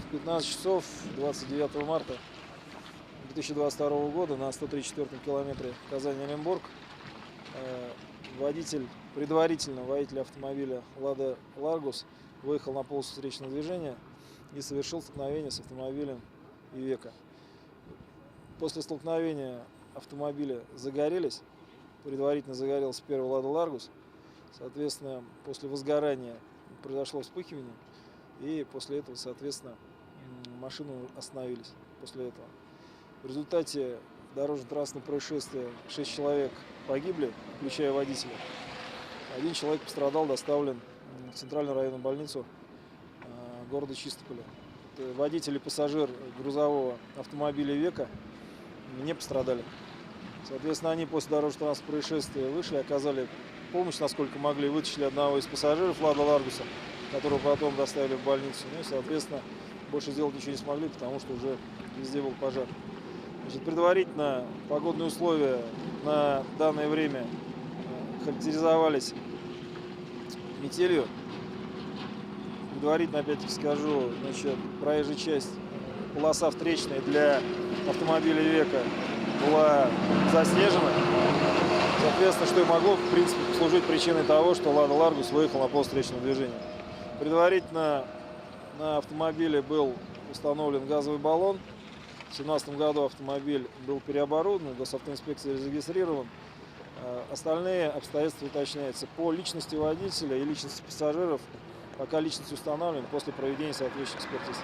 В 15 часов 29 марта 2022 года на 134-м километре Казань-Оренбург водитель автомобиля «Лада Ларгус» выехал на полосу встречного движения и совершил столкновение с автомобилем «Ивеко». После столкновения автомобили загорелись, предварительно загорелся первый «Лада Ларгус». Соответственно, после возгорания произошло вспыхивание, и после этого, соответственно, машины остановились. После этого в результате дорожно-транспортного происшествия 6 человек погибли, включая водителя. Один человек пострадал, доставлен в центральную районную больницу города Чистополя. Водитель и пассажир грузового автомобиля «Ивеко не пострадали. Соответственно, они после дорожно-транспортного происшествия вышли, оказали помощь, насколько могли, вытащили одного из пассажиров «Лада Ларгуса», которого потом доставили в больницу. Ну и, соответственно, больше сделать ничего не смогли, потому что уже везде был пожар. Значит, предварительно погодные условия на данное время характеризовались метелью. Предварительно, опять-таки скажу, значит, проезжая часть, полоса встречная для автомобиля «Ивеко» была заснежена. Соответственно, что и могло, в принципе, послужить причиной того, что «Лада Ларгус» выехал на полосу встречного движения. Предварительно на автомобиле был установлен газовый баллон. В 2017 году автомобиль был переоборудован, госавтоинспекцией зарегистрирован. Остальные обстоятельства уточняются по личности водителя и личности пассажиров. Пока личность установлена после проведения соответствующих экспертиз.